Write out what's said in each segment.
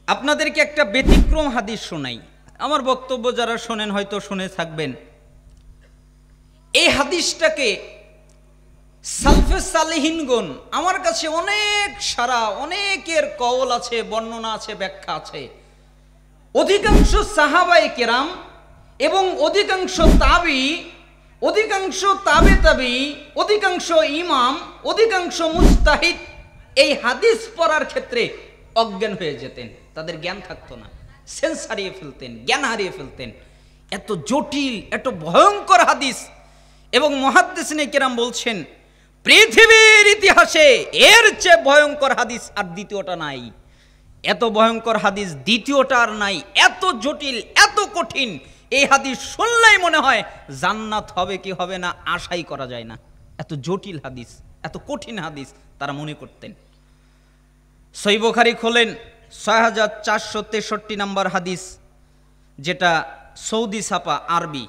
আপনাদেরকে একটা ব্যতিক্রম হাদিস শোনাই। আমার বক্তব্য যারা শোনেন হয়তো শুনে থাকবেন। এই হাদিসটাকে সালফে সালেহিনগণ, আমার কাছে অনেকের কওল আছে, বর্ণনা আছে, ব্যাখ্যা আছে। অধিকাংশ সাহাবায়ে কেরাম এবং অধিকাংশ তাবি, অধিকাংশ তাবে তাবি, অধিকাংশ ইমাম, অধিকাংশ মুস্তাহিদ এই হাদিস পড়ার ক্ষেত্রে অজ্ঞান হয়ে যেতেন। তাদের জ্ঞান থাকতো না, সেন্স হারিয়ে ফেলতেন, জ্ঞান হারিয়ে ফেলতেন। এত জটিল, এত ভয়ঙ্কর হাদিস। এবং মুহাদ্দিসিনে কেরাম বলছেন পৃথিবীর ইতিহাসে এর চেয়ে ভয়ঙ্কর হাদিস আর দ্বিতীয়টা নাই। এত ভয়ঙ্কর হাদিস দ্বিতীয়টা আর নাই। এত জটিল, এত কঠিন, এই হাদিস শুনলেই মনে হয় জান্নাত হবে কি হবে না আশাই করা যায় না। এত জটিল হাদিস, এত কঠিন হাদিস তারা মনে করতেন। সহিহ বুখারী খোলেন 6463 নম্বর হাদিস, যেটা সৌদি ছাপা আরবি,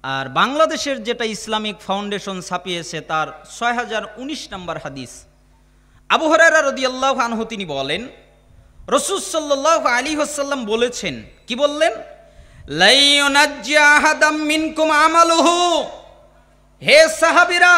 আর বাংলাদেশের যেটা ইসলামিক ফাউন্ডেশন ছাপিয়েছে তার 6019 নম্বর হাদিস। আবু হুরায়রা রাদিয়াল্লাহু আনহু তিনি বলেন, রাসূল সাল্লাল্লাহু আলাইহি ওয়াসাল্লাম বলেছেন, কি বললেন? লা ইউনাজ্জি আহাদাম মিনকুম আমালুহু, হে সাহাবীরা,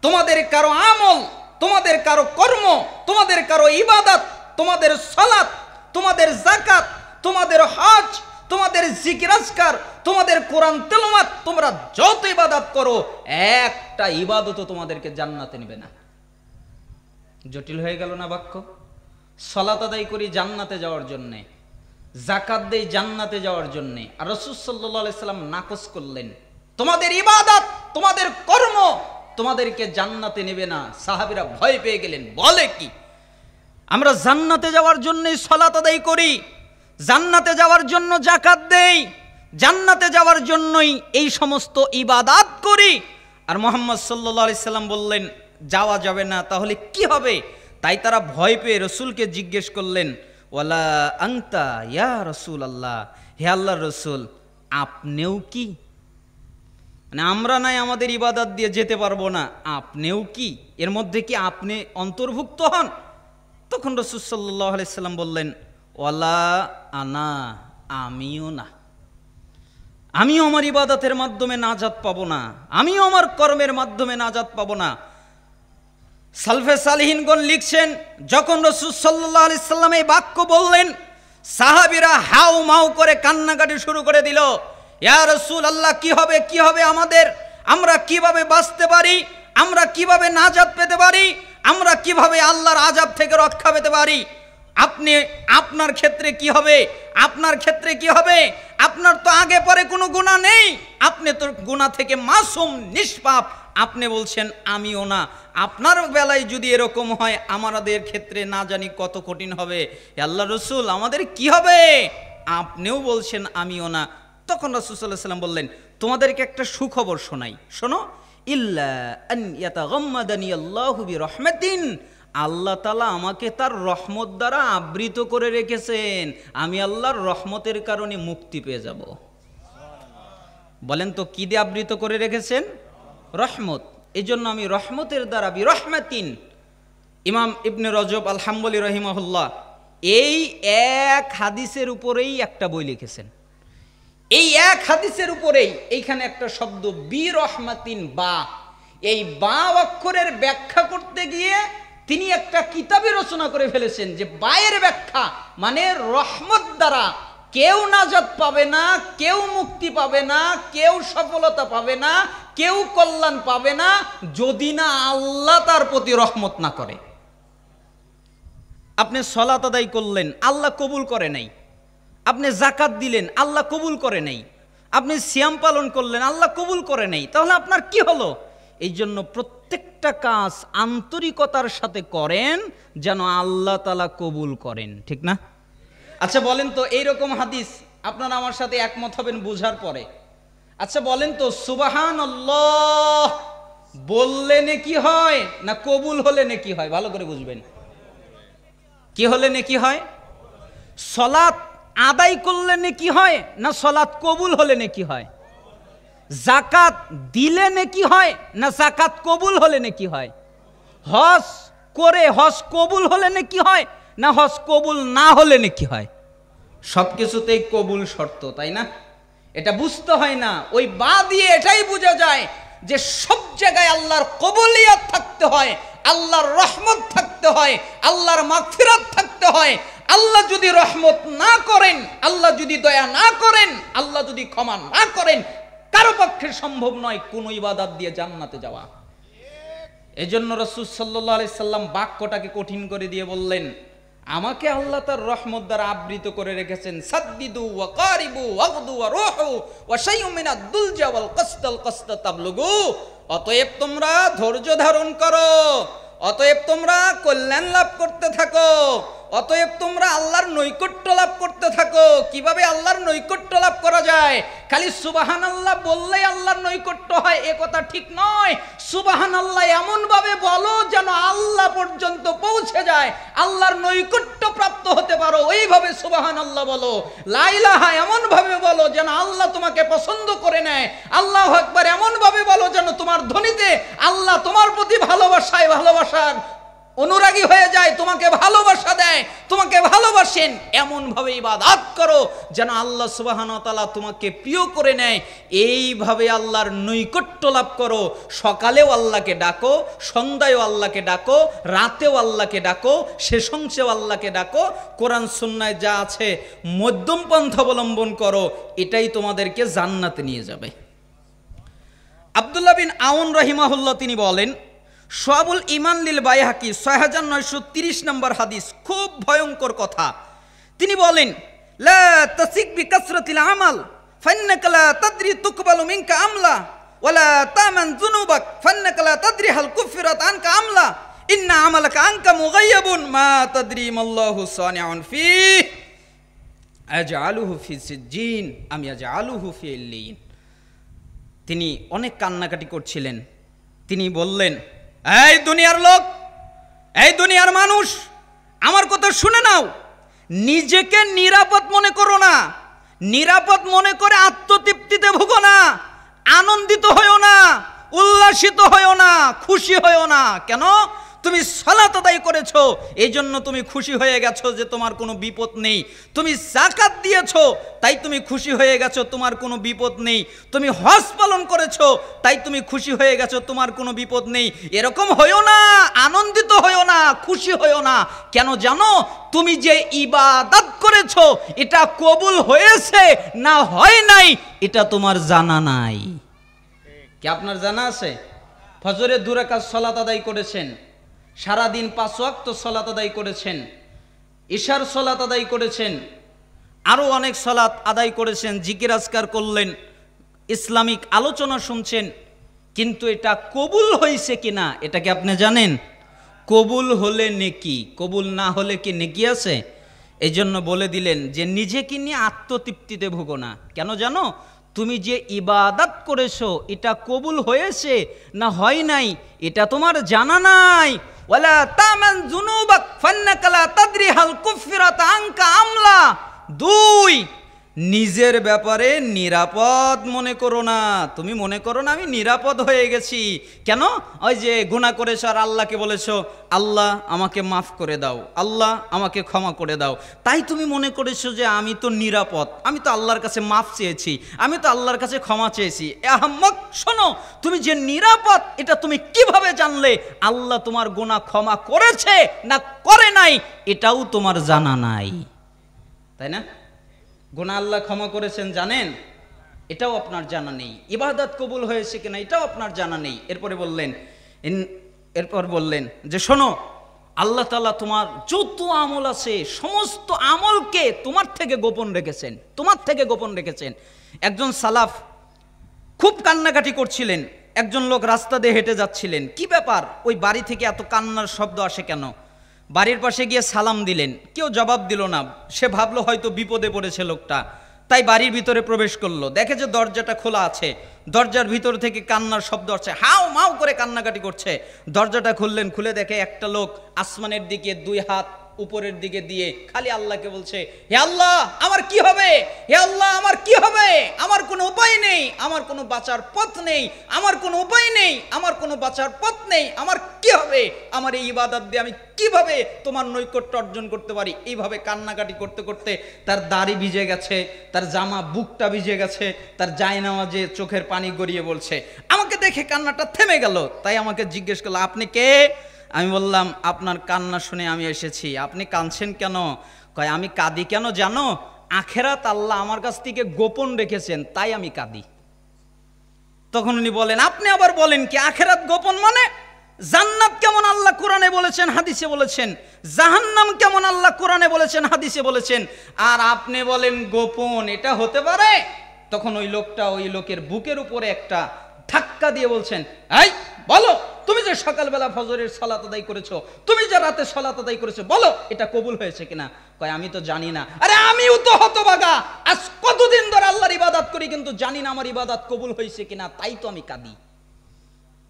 তোমাদের কারো আমল, তোমাদের কারো কর্ম, তোমাদের কারো ইবাদত, তোমাদের সালাত, তোমাদের যাকাত, তোমাদের হজ, তোমাদের জিকির আজকার, তোমাদের কোরআন তেলাওয়াত, তোমরা যত ইবাদত করো একটা ইবাদতও তোমাদেরকে জান্নাতে নেবে না। জটিল হয়ে গেল না বাক্য? সালাত আদায় করি জান্নাতে যাওয়ার জন্যে, যাকাত দেই জান্নাতে যাওয়ার জন্যে, আর রাসূল সাল্লাল্লাহু আলাইহি সাল্লাম নাকচ করলেন তোমাদের ইবাদত, তোমাদের কর্ম তোমাদেরকে জান্নাতে নেবে না। সাহাবীরা ভয় পেয়ে গেলেন, বলে কি আমরা জান্নাতে যাওয়ার জন্যই সালাত আদায় করি, জান্নাতে যাওয়ার জন্য যাকাত দেই, জান্নাতে যাওয়ার জন্যই এই সমস্ত ইবাদত করি, আর মুহাম্মদ সাল্লাল্লাহু আলাইহি সাল্লাম বললেন যাওয়া যাবে না, তাহলে কি হবে? তাই তারা ভয় পেয়ে রসুলকে জিজ্ঞেস করলেন, ওয়ালা আনতা ইয়া রাসূলুল্লাহ, হে আল্লাহর রসুল আপনিও কি? মানে আমরা নাই আমাদের ইবাদত দিয়ে যেতে পারবো না, আপনিও কি? এর মধ্যে কি আপনি অন্তর্ভুক্ত হন? তখন রাসূল সাল্লাল্লাহু আলাইহি সাল্লাম বললেন, ওয়ালা আনা, আমিও না, আমিও আমার ইবাদতের মাধ্যমে নাজাত পাবো না, আমিও আমার কর্মের মাধ্যমে নাজাত পাবো না। সালফে সালেহিনগণ লিখছেন, যখন রাসূল সাল্লাল্লাহু আলাইহি সাল্লাম এই বাক্য বললেন, সাহাবীরা হাউ মাউ করে কান্নাকাটি শুরু করে দিল। ইয়া রাসূলুল্লাহ, কি হবে, কি হবে আমাদের? আমরা কিভাবে বাঁচতে পারি? আমরা কিভাবে নাজাত পেতে পারি? আমরা কিভাবে আল্লাহর আযাব থেকে রক্ষা পেতে পারি? আপনার ক্ষেত্রে কি হবে? আপনার ক্ষেত্রে কি হবে? আপনার তো আগে পরে কোনো গুনাহ নেই, আপনি তো গুনাহ থেকে মাসুম, নিষ্পাপ, আপনি বলছেন আমিও না। আপনার বেলায় যদি এরকম হয় আমাদের ক্ষেত্রে না জানি কত কঠিন হবে। আল্লাহ রসুল আমাদের কি হবে? আপনিও বলছেন আমিও না। তখন রাসূল সাল্লাল্লাহু আলাইহি ওয়াসাল্লাম বললেন, তোমাদেরকে একটা সুখবর শোনাই, শোনো। ইল্লা আন ইয়াতাগাম্মাদানি আল্লাহু বিরহমাতিন, আল্লাহ তাআলা আমাকে তার রহমত দ্বারা আবৃত করে রেখেছেন, আমি আল্লাহর রহমতের কারণে মুক্তি পেয়ে যাব। বলেন তো কি দিয়ে আবৃত করে রেখেছেন? রহমত। এই জন্য আমি রহমতের দ্বারা বিরহমাতিন। ইমাম ইবনে রজব আল হাম্বলি রহিমাহুল্লাহ এই এক হাদিসের উপরেই একটা বই লিখেছেন। এই এক হাদিসের উপরেই এইখানে একটা শব্দ বিরহমাতিন, বা, এই বা অক্ষরের ব্যাখ্যা করতে গিয়ে তিনি একটা কিতাবে রচনা করে ফেলেছেন যে বায়ের ব্যাখ্যা মানে রহমত দ্বারা কেউ নাজাত পাবে না, কেউ মুক্তি পাবে না, কেউ সফলতা পাবে না, কেউ কল্যাণ পাবে না যদি না আল্লাহ তার প্রতি রহমত না করে। আপনি সালাত আদায় করলেন, আল্লাহ কবুল করে নাই। আপনি যাকাত দিলেন, আল্লাহ কবুল করে নাই। আপনি সিয়াম পালন করলেন, আল্লাহ কবুল করে নাই। তাহলে আপনার কি হলো? এই জন্য প্রত্যেকটা কাজ আন্তরিকতার সাথে করেন যেন আল্লাহ তাআলা কবুল করেন, ঠিক না? আচ্ছা বলেন তো, এইরকম হাদিস আপনারা আমার সাথে একমত হবেন বুঝার পরে। আচ্ছা বলেন তো, সুবহানাল্লাহ বললে নেকি হয় না কবুল হলে নেকি হয়? ভালো করে বুঝবেন। কি হলে নেকি হয়? সালাত আদায় করলে নেকি হয় না সালাত কবুল হলে নেকি হয়? যাকাত দিলে নেকি হয় না যাকাত কবুল হলে নেকি হয়? হজ করে হজ কবুল হলে নেকি হয় না হজ কবুল না হলে নাকি হয়? সব কিছুতেই কবুল শর্ত, তাই না? এটা বুঝতে হয় না, ওই বা দিয়ে এটাই বোঝা যায় যে সব জায়গায় আল্লাহর কবুলিয়াত থাকতে হয়, আল্লাহর রহমত থাকতে হয়, আল্লাহর মাগফিরাত থাকতে হয়। আল্লাহ যদি রহমত না করেন, আল্লাহ যদি দয়া না করেন, আল্লাহ যদি ক্ষমা না করেন, কারো পক্ষে সম্ভব নয় কোনো ইবাদত দিয়ে জান্নাতে যাওয়া। এজন্য রাসূল সাল্লাল্লাহু আলাইহি সাল্লাম বাক্যটাকে কঠিন করে দিয়ে বললেন, আমাকে আল্লাহ তার রহমত দ্বারা আবৃত করে রেখেছেন। সাদ্দিদু ওয়া কারিবু ওয়াগদু ওয়া রুহু ওয়া শাইউম মিনাদ দুলজা ওয়াল কসতা তাবলুগু। অতএব তোমরা ধৈর্য ধারণ করো, অতএব তোমরা কল্যাণ লাভ করতে থাকো, অতএব তোমরা আল্লাহর নৈকট্য লাভ করতে থাকো। কিভাবে আল্লাহর নৈকট্য লাভ করা যায়? খালি সুবহানাল্লাহ বললেই আল্লাহর নৈকট্য হয় এ কথা ঠিক নয়। সুবহানাল্লাহ এমন ভাবে বলো যেন আল্লাহ পর্যন্ত পৌঁছে যায়, আল্লাহর নৈকট্য প্রাপ্ত হতে পারো, ওইভাবে সুবহানাল্লাহ বলো। লা ইলাহা এমন ভাবে বলো যেন আল্লাহ তোমাকে পছন্দ করে নেয়। আল্লাহু আকবার এমন ভাবে বলো যেন তোমার ধ্বনিতে আল্লাহ তোমার প্রতি ভালোবাসার অনুরাগী হয়ে যায়, তোমাকে ভালোবাসা দেয়, তোমাকে ভালোবাসেন। এমন ভাবে ইবাদত করো যেন আল্লাহ সুবহানাহু ওয়া তাআলা তোমাকে প্রিয় করে নেয়। এইভাবে আল্লাহর নৈকট্য লাভ করো। সকালেও আল্লাহকে ডাকো, সন্ধ্যায়ও আল্লাহকে ডাকো, রাতেও আল্লাহকে ডাকো, শেষ অংশেও আল্লাহকে ডাকো। কোরআন সুন্নায় যা আছে মধ্যম পন্থা অবলম্বন করো, এটাই তোমাদেরকে জান্নাতে নিয়ে যাবে। আব্দুল্লাহ বিন আউন রাহিমাহুল্লাহ তিনি বলেন, শুআবুল ঈমান লিল বাইহাকি 6930 নম্বর হাদিস, খুব ভয়ঙ্কর কথা। তিনি বলেন, লা তাসিক বিকাসরাতিল আমাল ফান্নাকা লা তাদরি তুকবালু মিনকা আমলা ওয়ালা তামান যুনুবাক ফান্নাকা লা তাদরি হাল কুফিরাত আনকা আমলা ইন্না আমালাকা আনকা মুগায়্যাবুন মা তাদরি মাল্লাহু সানিউন ফিহি আজআলুহু ফি সিজ্জিন আম ইয়াজআলুহু ফি ইল্লিয়িন। তিনি অনেক কান্নাকাটি করছিলেন। তিনি বললেন, এই দুনিয়ার লোক, এই দুনিয়ার মানুষ, আমার কথা শুনে নাও। নিজেকে নিরাপদ মনে করো না, নিরাপদ মনে করে আত্মতৃপ্তিতে ভুগো না, আনন্দিত হয়ো না, উল্লাসিত হয়ো না, খুশি হয়ো না। কেন? তুমি সালাত আদায় করেছো, এই জন্য তুমি খুশি হয়ে গেছো যে তোমার কোনো বিপদ নেই। তুমি যাকাত দিয়েছো, তাই তুমি খুশি হয়ে গেছো, তোমার কোনো বিপদ নেই। তুমি হজ পালন করেছো, তাই তুমি খুশি হয়ে গেছো, তোমার কোনো বিপদ নেই। এরকম হয়ো না, আনন্দিত হয়ো না, খুশি হয়ো না। কেন জানো? তুমি যে ইবাদত করেছো এটা কবুল হয়েছে না হয় নাই এটা তোমার জানা নাই। কি আপনার জানা আছে? ফজরের 2 রাকাত সালাত আদায় করেছেন, সারাদিন 5 ওয়াক্ত সালাত আদায় করেছেন, ইশার সালাত আদায় করেছেন, আরও অনেক সালাত আদায় করেছেন, জিকির আজকার করলেন, ইসলামিক আলোচনা শুনছেন, কিন্তু এটা কবুল হয়েছে কিনা এটা কি আপনি জানেন? কবুল হলে নেকি, কবুল না হলে কি নেকি আছে? এই জন্য বলে দিলেন যে নিজেকে নিয়ে আত্মতৃপ্তিতে ভুগো না। কেন জানো? তুমি যে ইবাদত করেছো এটা কবুল হয়েছে না হয় নাই এটা তোমার জানা নাই। ওয়ালা তামান যুনুবাক ফান্নাকা লা তাদরি হাল কুফিরাত আনকা আমলা। 2, নিজের ব্যাপারে নিরাপদ মনে করো না। তুমি মনে করো না আমি নিরাপদ হয়ে গেছি। কেন? ওই যে গুনাহ করেছো আর আল্লাহকে বলেছো, আল্লাহ আমাকে মাফ করে দাও, আল্লাহ আমাকে ক্ষমা করে দাও, তাই তুমি মনে করেছো যে আমি তো নিরাপদ, আমি তো আল্লাহর কাছে মাফ চেয়েছি, আমি তো আল্লাহর কাছে ক্ষমা চেয়েছি। আহম্মক, শোনো, তুমি যে নিরাপদ এটা তুমি কিভাবে জানলে? আল্লাহ তোমার গুনাহ ক্ষমা করেছে না করে নাই এটাও তোমার জানা নাই, তাই না? গুনাহ আল্লাহ ক্ষমা করেছেন জানেন, এটাও আপনার জানা নেই। ইবাদত কবুল হয়েছে কিনা এটাও আপনার জানা নেই। এরপর বললেন যে শোনো, আল্লাহ তাআলা তোমার যত আমল আছে সমস্ত আমলকে তোমার থেকে গোপন রেখেছেন, তোমার থেকে গোপন রেখেছেন। একজন সালাফ খুব কান্নাকাটি করছিলেন। একজন লোক রাস্তা দিয়ে হেঁটে যাচ্ছিলেন। কি ব্যাপার, ওই বাড়ি থেকে এত কান্নার শব্দ আসে কেন? বাড়ির পাশে গিয়ে সালাম দিলেন, কেউ জবাব দিল না। সে ভাবলো হয়তো বিপদে পড়েছে লোকটা, তাই বাড়ির ভিতরে প্রবেশ করলো। দেখে যে দরজাটা খোলা আছে, দরজার ভিতর থেকে কান্নার শব্দ আসছে, হাউ মাউ করে কান্নাকাটি করছে। দরজাটা খুললেন, খুলে দেখে একটা লোক আসমানের দিকে 2 হাত উপরের দিকে দিয়ে খালি আল্লাহকে বলছে, হে আল্লাহ আমার কি হবে, হে আল্লাহ আমার কি হবে, আমার কোনো উপায় নেই, আমার কোনো বাঁচার পথ নেই, আমার কোনো উপায় নেই, আমার কোনো বাঁচার পথ নেই, আমার কি হবে, আমার এই ইবাদত দিয়ে আমি কিভাবে তোমার নৈকট্য অর্জন করতে পারি। এইভাবে কান্নাকাটি করতে করতে তার দাড়ি ভিজে গেছে, তার জামা বুকটা ভিজে গেছে, তার জায়নামাজে চোখের পানি গড়িয়ে বলছে। আমাকে দেখে কান্নাটা থেমে গেল, তাই আমাকে জিজ্ঞেস করলো, আপনি কে? আমি বললাম, আপনার কান্না শুনে আমি এসেছি। আপনি কাঁদছেন কেন? কয়, আমি কাঁদি কেন জানো? আখেরাত আল্লাহ আমার কাছ থেকে গোপন রেখেছেন, তাই আমি কাঁদি। তখন উনি বলেন, আপনি আবার বলেন কি আখেরাত গোপন মানে? জান্নাত কেমন আল্লাহ কোরআনে বলেছেন, হাদিসে বলেছেন, জাহান্নাম কেমন আল্লাহ কোরআনে বলেছেন, হাদিসে বলেছেন, আর আপনি বলেন গোপন, এটা হতে পারে? তখন ওই লোকটা ওই লোকের বুকের উপরে একটা ধাক্কা দিয়ে বলছেন, এই বলো, তুমি যে সকালবেলা ফজরের সালাত আদায় করেছো, তুমি যে রাতে সালাত আদায় করেছো, বলো এটা কবুল হয়েছে কিনা? কয়, আমি তো জানি না। আরে আমিও তো হতভাগা, আজ কতদিন ধরে আল্লাহর ইবাদত করি, কিন্তু জানি না আমার ইবাদত কবুল হয়েছে কিনা, তাই তো আমি কাঁদি।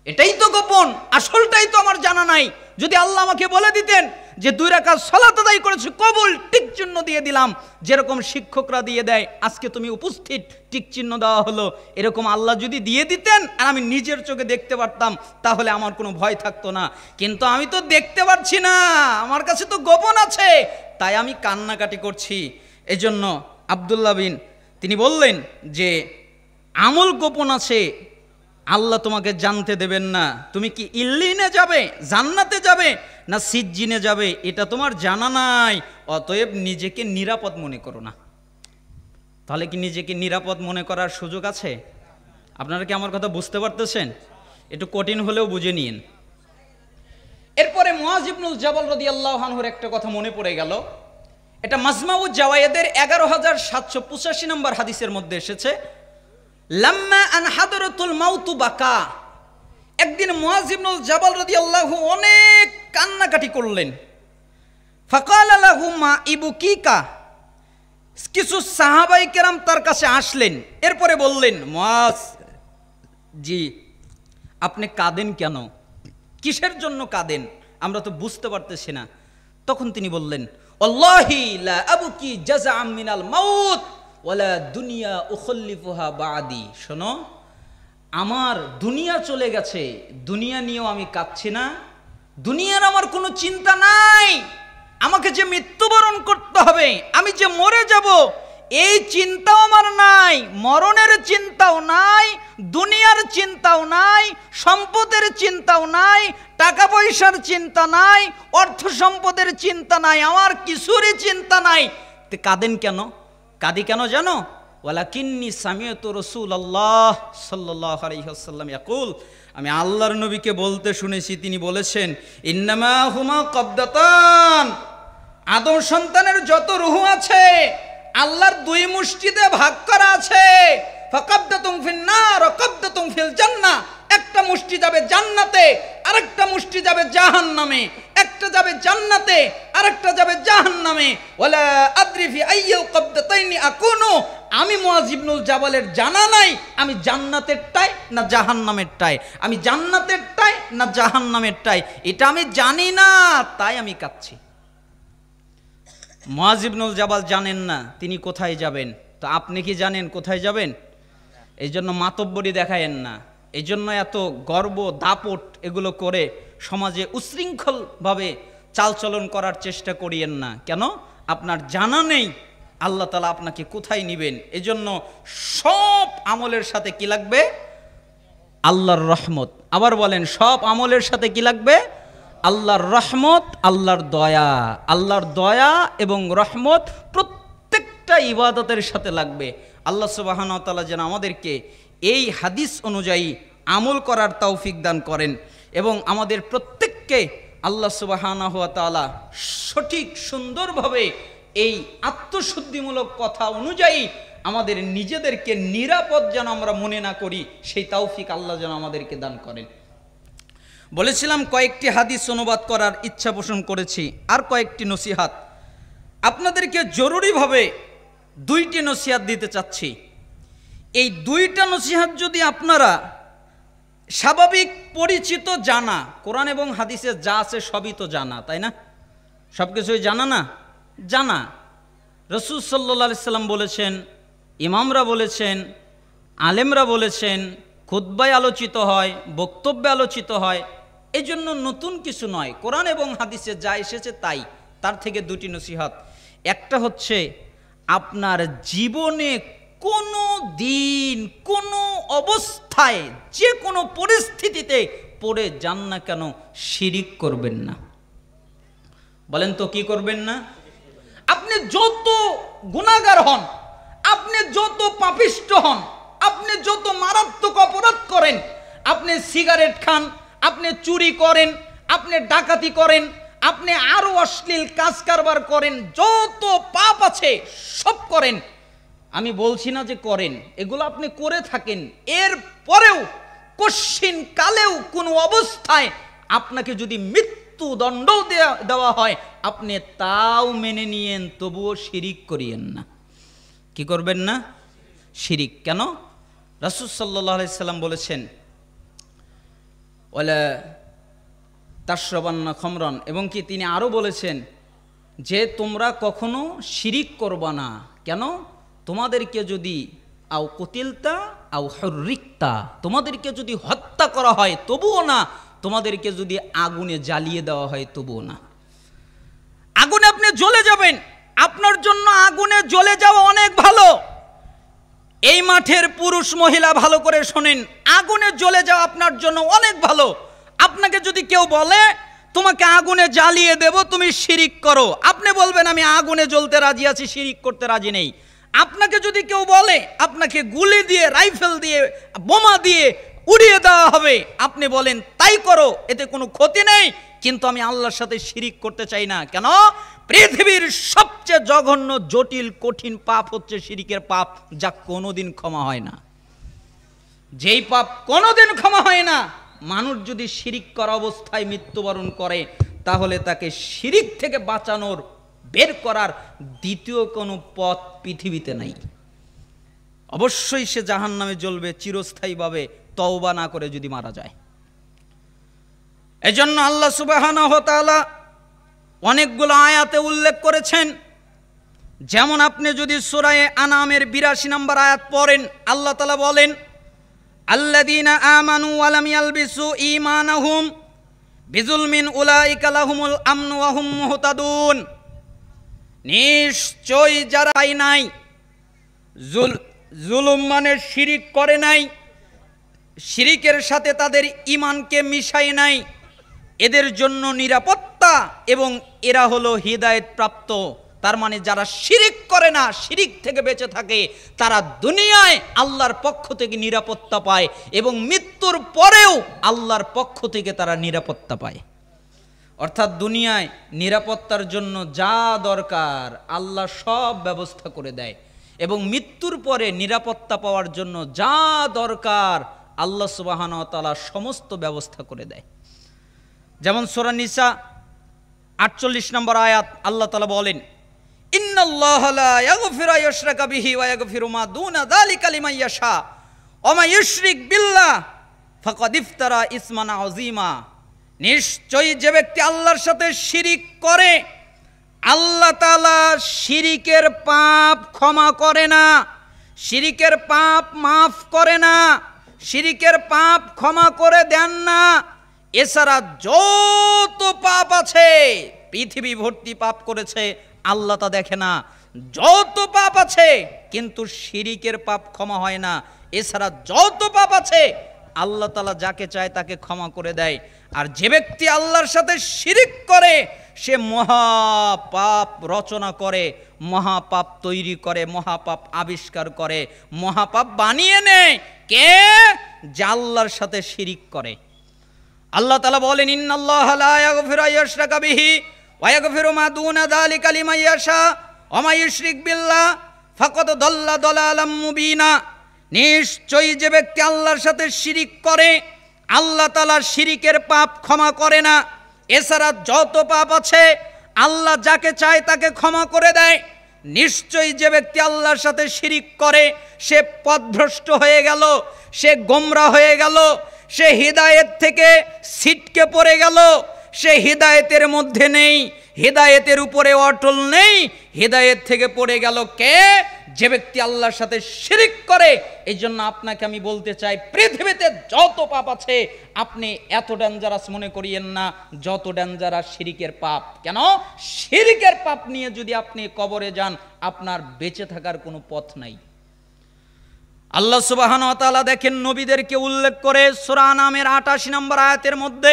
এটাই তো গোপন, আসলটাই তো আমার জানা নাই। যদি আল্লাহ আমাকে বলে দিতেন যে 2 রাকাত সালাত আদায় করেছে, কবুল, টিক চিহ্ন দিয়ে দিলাম, যেরকম শিক্ষকরা দিয়ে দেয়, আজকে তুমি উপস্থিত, টিক চিহ্ন দেওয়া হলো, এরকম আল্লাহ যদি দিয়ে দিতেন আর আমি নিজের চোখে দেখতে পারতাম, তাহলে আমার কোনো ভয় থাকতো না। কিন্তু আমি তো দেখতে পারছি না, আমার কাছে তো গোপন আছে, তাই আমি কান্নাকাটি করছি। এজন্য আব্দুল্লাহ বিন তিনি বললেন যে আমল গোপন আছে, আল্লাহ তোমাকে জানতে দেবেন না। তুমি কি ইল্লিনে যাবে, জান্নাতে যাবে, না সিজ্জিনে যাবে, এটা তোমার জানা নাই। অতএব নিজেকে নিরাপদ মনে করো না। তাহলে কি নিজেকে নিরাপদ মনে করার সুযোগ আছে? আপনারা কি আমার কথা বুঝতে পারতেছেন? একটু কঠিন হলেও বুঝে নিন। এরপরে মুআজ ইবনুল জাবাল রাদিয়াল্লাহু আনহুর একটা কথা মনে পড়ে গেল। এটা মাজমাউজ জাওয়ায়েদের 11785 নম্বর হাদিসের মধ্যে এসেছে, লাম্মা আন হাদরাতুল মাউতু বাকা। একদিন মুআজ ইবনুল জাবাল রাদিয়াল্লাহু অনেক কান্নাকাটি করলেন। ফাকালা লাহু মা ইবুকিকা, কিছু সাহাবায়ে কেরাম তার কাছে আসলেন, এরপরে বললেন, মুআজ জি আপনি কাঁদেন কেন, কিসের জন্য কাঁদেন, আমরা তো বুঝতে পারতেছি না। তখন তিনি বললেন, আল্লাহি লা আবকি জাযাআম মিনাল মাউত ওয়ালা দুনিয়া উখল্লিফুহা বাদি। শোনো, আমার দুনিয়া চলে গেছে, দুনিয়া নিয়েও আমি কাঁদছি না, দুনিয়ার আমার কোনো চিন্তা নাই, আমাকে যে মৃত্যুবরণ করতে হবে, আমি যে মরে যাব, এই চিন্তাও আমার নাই, মরণের চিন্তাও নাই, দুনিয়ার চিন্তাও নাই, সম্পদের চিন্তাও নাই, টাকা পয়সার চিন্তা নাই, অর্থ সম্পদের চিন্তা নাই, আমার কিছুরই চিন্তা নাই। তে কাঁদেন কেন? কাঁদি কেন জানো? ওয়ালাকিন্নী সামিয়তু রাসূলুল্লাহ সাল্লাল্লাহু আলাইহি ওয়াসাল্লাম ইয়াকুল, আমি আল্লাহর নবীকে বলতে শুনেছি, তিনি বলেছেন, ইন্নামা হুমা কবদাতান, আদম সন্তানের যত রূহ আছে আল্লাহর 2 মুষ্টিতে ভাগ করা আছে। ফাকাবদাতুম ফিন নার ওয়া কাবদাতুম ফিল জান্নাহ, একটা মুষ্টি যাবে জান্নাতে, আরেকটা মুষ্টি যাবে জাহান্নামে, একটা যাবে জান্নাতে, আরেকটা যাবে জাহান্নামে। ওয়ালা আদরি ফি আইয়িল কবদাতাইনি আকুনু, আমি মুআজ ইবনুল জাবালের জানা নাই আমি জান্নাতেরটাই না জাহান্নামেরটাই, আমি জান্নাতেরটাই না জাহান্নামেরটাই, এটা আমি জানি না, তাই আমি কাঁদছি। মুআজ ইবনুল জাবাল জানেন না তিনি কোথায় যাবেন, তো আপনি কি জানেন কোথায় যাবেন? এই জন্য মাতব্বরি দেখায়েন না, এই জন্য এত গর্ব দাপট এগুলো করে সমাজে উশৃঙ্খলভাবে চালচলন করার চেষ্টা করিয়েন না। কেন? আপনার জানা নেই আল্লাহ তাআলা আপনাকে কোথায় নিবেন। এজন্য সব আমলের সাথে কি লাগবে? আল্লাহর রহমত। আবার বলেন, সব আমলের সাথে কি লাগবে? আল্লাহর রহমত, আল্লাহর দয়া। আল্লাহর দয়া এবং রহমত প্রত্যেকটা ইবাদতের সাথে লাগবে। আল্লাহ সুবহানাহু ওয়া তাআলা যেন আমাদেরকে এই হাদিস অনুযায়ী আমল করার তৌফিক দান করেন এবং আমাদের প্রত্যেককে আল্লাহ সুবহানাহু ওয়া তাআলা সঠিক সুন্দরভাবে এই আত্মশুদ্ধিমূলক কথা অনুযায়ী আমাদের নিজেদেরকে নিরাপদ যেন আমরা মনে না করি, সেই তৌফিক আল্লাহ যেন আমাদেরকে দান করেন। বলেছিলাম কয়েকটি হাদিস অনুবাদ করার ইচ্ছা পোষণ করেছি, আর কয়েকটি নসিহাত আপনাদেরকে জরুরিভাবে 2টি নসিহাত দিতে চাচ্ছি। এই 2টা নসিহাত যদি আপনারা স্বাভাবিক পরিচিত জানা, কোরআন এবং হাদিসে যা আছে সবই তো জানা, তাই না? সব কিছুই জানা না? জানা। রাসূল সাল্লাল্লাহু আলাইহি সাল্লাম বলেছেন, ইমামরা বলেছেন, আলেমরা বলেছেন, খুতবায় আলোচিত হয়, বক্তব্যে আলোচিত হয়। এই জন্য নতুন কিছু নয়, কোরআন এবং হাদিসে যা এসেছে তাই। তার থেকে দুটি নসিহত। একটা হচ্ছে, আপনার জীবনে কোনো দিন কোনো অবস্থায় যে কোনো পরিস্থিতিতে পড়ে যান না কেন, শিরিক করবেন না। বলেন তো কি করবেন না? আপনি যত গুনাহগার হন, আপনি যত পাপিষ্ঠ হন, আপনি যত মারাত্মক অপরাধ করেন, আপনি সিগারেট খান, আপনি চুরি করেন, আপনি ডাকাতি করেন, আপনি আরো অশ্লীল কাজ কারবার করেন, যত পাপ আছে সব করেন, আমি বলছি না যে করেন, এগুলো আপনি করে থাকেন, এর পরেও কশিন কালেও কোনো অবস্থায় আপনাকে যদি মৃত্যুদণ্ড দেওয়া হয়, আপনি তাও মেনে নিয়েন, তবুও শিরিক করিয়েন না। কি করবেন না? শিরিক। কেন? রাসূল সাল্লাল্লাহু আলাইহি সাল্লাম বলেছেন, ওয়ালা তাশরাবান্না খামরান, এবং কি তিনি আরো বলেছেন যে তোমরা কখনো শিরিক করবা না। কেন? তোমাদেরকে যদি আও কুতিলতা আও হুররিকতা, তোমাদেরকে যদি হত্যা করা হয় তবুও না, তোমাদেরকে যদি আগুনে জ্বালিয়ে দেওয়া হয় তবুও না। আগুনে আপনি জ্বলে যাবেন, আপনার জন্য আগুনে জ্বলে যাওয়া অনেক ভালো। এই মাঠের পুরুষ মহিলা ভালো করে শোনেন, আগুনে জ্বলে যাওয়া আপনার জন্য অনেক ভালো। আপনাকে যদি কেউ বলে তোমাকে আগুনে জ্বালিয়ে দেব, তুমি শিরিক করো, আপনি বলবেন আমি আগুনে জ্বলতে রাজি আছি, শিরিক করতে রাজি নেই। আপনাকে যদি কেউ বলে আপনাকে গুলি দিয়ে, রাইফেল দিয়ে, বোমা দিয়ে উড়িয়ে দেওয়া হবে, আপনি বলেন তাই করো, এতে কোনো ক্ষতি নেই, কিন্তু আমি আল্লাহর সাথে শিরিক করতে চাই না। কেন? পৃথিবীর সবচেয়ে জঘন্য, জটিল, কঠিন পাপ হচ্ছে শিরিকের পাপ, যা কোনোদিন ক্ষমা হয় না। যেই পাপ কোনোদিন ক্ষমা হয় না, মানুষ যদি শিরিক করা অবস্থায় মৃত্যুবরণ করে, তাহলে তাকে শিরিক থেকে বাঁচানোর, বের করার দ্বিতীয় কোনো পথ পৃথিবীতে নাই। অবশ্যই সে জাহান্নামে জ্বলবে চিরস্থায়ীভাবে, তওবা না করে যদি মারা যায়। এজন্য আল্লাহ সুবহানাহু ওয়া তাআলা অনেকগুলো আয়াতে উল্লেখ করেছেন। যেমন আপনি যদি সূরা আনামের ৮২ নম্বর আয়াত পড়েন, আল্লাহ তাআলা বলেন, আল্লাযীনা আমানু ওয়া লাম ইয়ালবিসু ঈমানাহুম বিযুলমিন উলাইকা লাহুমুল আমনু ওয়া হুম মুহতাদুন। নিশ্চয় যারা নাই, জুলুম মানে শিরিক করে নাই, শিরিকের সাথে তাদের ঈমানকে মিশায় নাই, এদের জন্য নিরাপত্তা এবং এরা হলো হিদায়াত প্রাপ্ত। তার মানে যারা শিরিক করে না, শিরিক থেকে বেঁচে থাকে, তারা দুনিয়ায় আল্লাহর পক্ষ থেকে নিরাপত্তা পায় এবং মৃত্যুর পরেও আল্লাহর পক্ষ থেকে তারা নিরাপত্তা পায়। অর্থাৎ দুনিয়ায় নিরাপত্তার জন্য যা দরকার আল্লাহ সব ব্যবস্থা করে দেয়, এবং মৃত্যুর পরে নিরাপত্তা পাওয়ার জন্য যা দরকার আল্লাহ সুবহানাহু ওয়া তাআলা সমস্ত ব্যবস্থা করে দেয়। যেমন সূরা নিসা ৪৮ নম্বর আয়াত, আল্লাহ তাআলা বলেন, ইন্নাল্লাহা লা ইয়াগফিরু আইয়ুশরাকা বিহি ওয়া ইয়াগফিরু মা দুনা যালিকা লিমান ইয়াশা ওয়া মা ইউশরিক বিল্লাহ ফাকাদ ইফতারা ইসমান আযীমা। নিশ্চয়ই যে ব্যক্তি আল্লাহর সাথে শিরিক করে, আল্লাহ তাআলা শিরিকের পাপ ক্ষমা করে না, শিরিকের পাপ মাফ করে না, শিরিকের পাপ ক্ষমা করে দেন না। এছাড়া যত পাপ আছে, পৃথিবী ভর্তি পাপ করেছে, আল্লাহ তা দেখে না। যত পাপ আছে, কিন্তু শিরিকের পাপ ক্ষমা হয় না। এছাড়া যত পাপ আছে আল্লাহ তাআলা যাকে চায় তাকে ক্ষমা করে দেয়। আর যে ব্যক্তি আল্লাহর সাথে শিরিক করে, সে মহাপাপ রচনা করে, মহাপাপ তৈরি করে, মহাপাপ আবিষ্কার করে, মহাপাপ বানিয়ে নেয়। কে? যে আল্লাহর সাথে শিরিক করে। আল্লাহ তাআলা বলেন, ইন্নাল্লাহা লা ইয়াগফিরু আইয়ুশরাকা বিহি ওয়া ইয়াগফিরু মা দুনা যালিকা লিমান ইয়াশা ওয়া মা ইউশরিক বিল্লাহ ফাকাদ দাল্লা দালালাম মুবিনা। নিশ্চয়ই যে ব্যক্তি আল্লাহর সাথে শিরিক করে, আল্লাহ তাআলা শিরিকের পাপ ক্ষমা করে না। এছাড়া যত পাপ আছে আল্লাহ যাকে চায় তাকে ক্ষমা করে দেয়। নিশ্চয়ই যে ব্যক্তি আল্লাহর সাথে শিরিক করে, সে পথভ্রষ্ট হয়ে গেল, সে গোমরাহ হয়ে গেল, সে হিদায়েত থেকে ছিটকে পড়ে গেল, সে হিদায়েতের মধ্যে নেই, হেদায়েতের উপরে অটল নেই, হেদায়েত থেকে পড়ে গেল কে? যে ব্যক্তি আল্লাহর সাথে শিরিক করে। এই জন্য আপনাকে আমি বলতে চাই, পৃথিবীতে যত পাপ আছে আপনি এত ডেঞ্জারাস মনে করিয়েন না যত ডেঞ্জারাস শিরিকের পাপ। কেন? শিরিকের পাপ নিয়ে যদি আপনি কবরে যান, আপনার বেঁচে থাকার কোনো পথ নাই। আল্লাহ সুবহানাহু ওয়া তাআলা দেখেন নবীদেরকে উল্লেখ করে সূরা আনামের ৮৮ নম্বর আয়াতের মধ্যে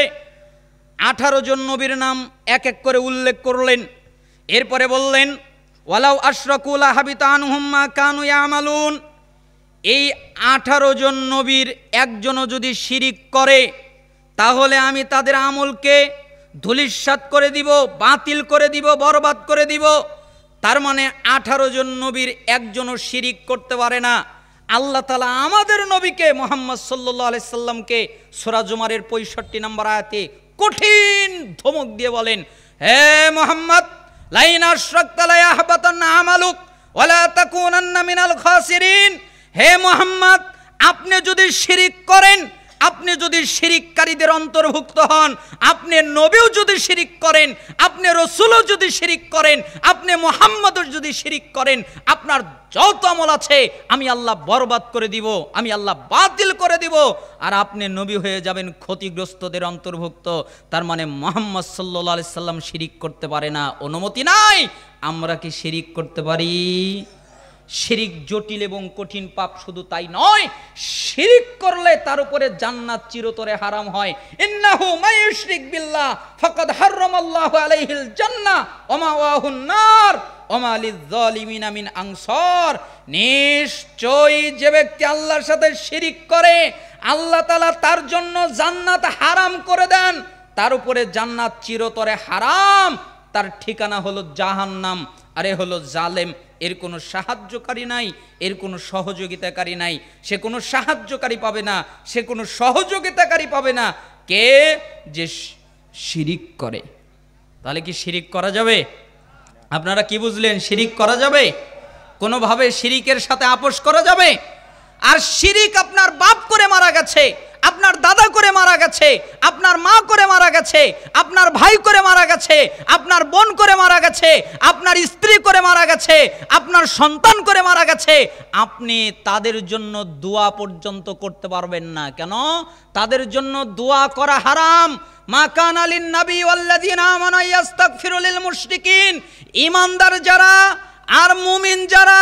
18 জন নবীর নাম এক এক করে উল্লেখ করলেন। এরপরে বললেন ওয়ালাউ আশরাকু লাহাবিতা আনহুম মা কানু ইয়ামালুন। এই 18 জন নবীর একজনও যদি শিরিক করে তাহলে আমি তাদের আমলকে ধূলিসাৎ করে দিব, বাতিল করে দিব, বরবাদ করে দিব। তার মানে 18 জন নবীর একজনও শিরিক করতে পারে না। আল্লাহ তাআলা আমাদের নবীকে মুহাম্মদ সাল্লাল্লাহু আলাইহি সাল্লামকে সূরা জুমারের 65 নম্বর আয়াতে কঠিন ধমক দিয়ে বলেন, হে মুহাম্মদ লাইন আশরাকতা লা ইয়াহবাতান্না আমালুক ওয়া লা তাকুনান্না মিনাল খাসিরিন। হে মুহাম্মদ, আপনি যদি শিরিক করেন, আপনি যদি শিরিককারীদের অন্তর্ভুক্ত হন, আপনি নবীও যদি শিরিক করেন, আপনি রাসূলও যদি শিরিক করেন, আপনি মুহাম্মদও যদি শিরিক করেন, আপনার যত আমল আছে আমি আল্লাহ বরবাদ করে দিব, আমি আল্লাহ বাতিল করে দিব, আর আপনি নবী হয়ে যাবেন ক্ষতিগ্রস্তদের অন্তর্ভুক্ত। তার মানে মুহাম্মদ সাল্লাল্লাহু আলাইহি সাল্লাম শিরিক করতে পারে না, অনুমতি নাই। আমরা কি শিরিক করতে পারি? শিরিক জটিল এবং কঠিন পাপ, শুধু তাই নয়, শিরিক করলে তার উপরে জান্নাত চিরতরে হারাম হয়। ইন্নাহু মায়ুশরিক বিল্লাহ ফাকাদ হারামাল্লাহু আলাইহিল জান্নাহ ওয়া মাওয়াহুন নার ওয়া মা লিয-যালিমিনা মিন আনসার। নিশ্চয়ই যে ব্যক্তি আল্লাহর সাথে শিরিক করে আল্লাহ তাআলা তার জন্য জান্নাত হারাম করে দেন, তার উপরে জান্নাত চিরতরে হারাম, তার ঠিকানা হলো জাহান্নাম। আরে হলো জালেম, এর কোনো সাহায্যকারী নাই, এর কোনো সহযোগিতাকারী নাই, সে কোনো সাহায্যকারী পাবে না, সে কোনো সহযোগিতাকারী পাবে না। কে? যে শিরিক করে। তাহলে কি শিরিক করা যাবে? আপনারা কি বুঝলেন? শিরিক করা যাবে? কোনোভাবে শিরিকের সাথে আপোষ করা যাবে? আর শিরিক আপনার বাপ করে মারা গেছে, আপনার দাদা করে মারা গেছে, আপনার মা করে মারা গেছে, আপনার ভাই করে মারা গেছে, আপনার বোন করে মারা গেছে, আপনার স্ত্রী করে মারা গেছে, আপনার সন্তান করে মারা গেছে, আপনি তাদের জন্য দোয়া পর্যন্ত করতে পারবেন না। কেন? তাদের জন্য দোয়া করা হারাম। মা কানা লিন নবী ওয়াল্লাযিনা আমানু ইয়াস্তাগফিরু লিল মুশরিকিন। ঈমানদার যারা আর মুমিন যারা,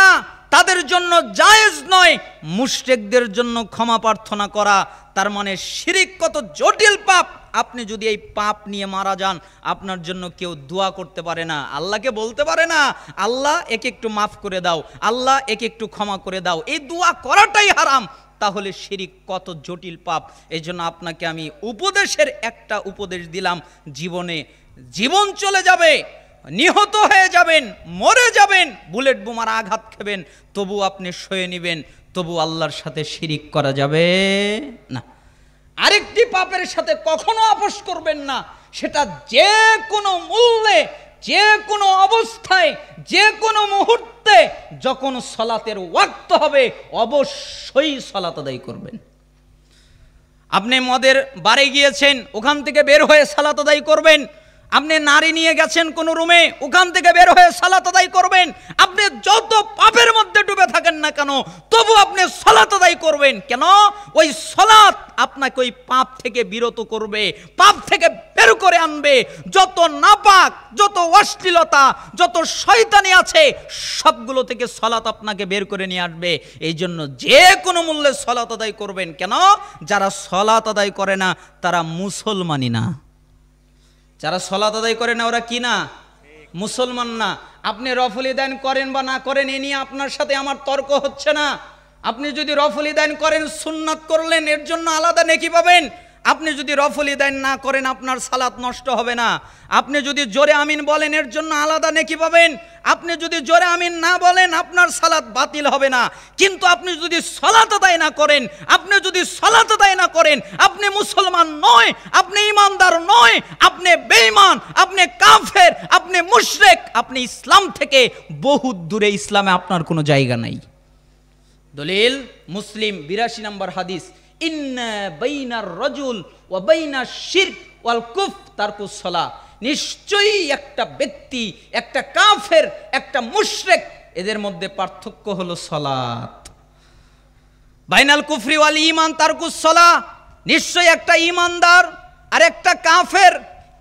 তাদের জন্য জায়েজ নয় মুশরিকদের জন্য ক্ষমা প্রার্থনা করা। তার মানে শিরিক কত জটিল পাপ। আপনি যদি এই পাপ নিয়ে মারা যান, আপনার জন্য কেউ দোয়া করতে পারে না, আল্লাহকে বলতে পারে না আল্লাহ একে একটু মাফ করে দাও, আল্লাহ একে একটু ক্ষমা করে দাও। এই দোয়া করাটাই হারাম। তাহলে শিরিক কত জটিল পাপ। এই জন্য আপনাকে আমি উপদেশের একটা উপদেশ দিলাম, জীবন চলে যাবে, নিহত হয়ে যাবেন, মরে যাবেন, বুলেট বোমার আঘাত খাবেন, তবু আপনি সয়ে নেবেন, তবু আল্লাহর সাথে শিরিক করা যাবে না। আরেকটি পাপের সাথে কখনো আপোষ করবেন না, সেটা যে কোনো মূল্যে, যে কোনো অবস্থায়, যে কোনো মুহূর্তে, যখন সালাতের ওয়াক্ত হবে অবশ্যই সালাত আদায় করবেন। আপনি মদের বারে গিয়েছেন, ওখান থেকে বের হয়ে সালাত আদায় করবেন। আপনি নারী নিয়ে গেছেন কোনো রুমে, ওখান থেকে বের হয়ে সালাত আদায় করবেন। আপনি যত পাপের মধ্যে ডুবে থাকেন না কেন, তবু আপনি সালাত আদায় করবেন। কেন? ওই সালাত আপনাকে ওই পাপ থেকে বিরত করবে, পাপ থেকে বের করে আনবে। যত নাপাক, যত অশ্লীলতা, যত শয়তানি আছে, সবগুলো থেকে সালাত আপনাকে বের করে নিয়ে আসবে। এই জন্য যে কোনো মূল্যে সালাত আদায় করবেন। কেন? যারা সালাত আদায় করে না তারা মুসলমানই না। যারা সালাত আদায় করে না ওরা কি না? মুসলমান না। আপনি রফল ইদান করেন বা না করেন, এ নিয়ে আপনার সাথে আমার তর্ক হচ্ছে না। আপনি যদি রফল ইদান করেন, সুন্নাত করলেন, এর জন্য আলাদা নেকি পাবেন। আপনি যদি রফল ইদান না করেন, আপনার সালাত নষ্ট হবে না। আপনি যদি জোরে আমিন বলেন, এর জন্য আলাদা নেকি পাবেন। আপনি যদি জোরে আমিন না বলেন, আপনার সালাত বাতিল হবে না। কিন্তু আপনি যদি সালাত আদায় না করেন, আপনি যদি সালাত আদায় না করেন, আপনি মুসলমান নয়, আপনি ঈমানদার নয়, আপনি বেঈমান, আপনি কাফের, আপনি মুশরিক, আপনি ইসলাম থেকে বহু দূরে। ইসলামে আপনার কোনো জায়গা নাই। দলিল মুসলিম 82 নম্বর হাদিস, ইন্না বাইনার রাজুল ওয়া বাইনাশ শিরক ওয়াল কুফর তারকুস সালাহ। নিশ্চয়ই একটা ব্যক্তি, একটা কাফের, একটা মুশরিক, এদের মধ্যে পার্থক্য হলো সালাত। বাইনাল কুফরি ওয়াল ঈমান তারকুস সালাহ, নিশ্চয়ই একটা ঈমানদার আর একটা কাফের,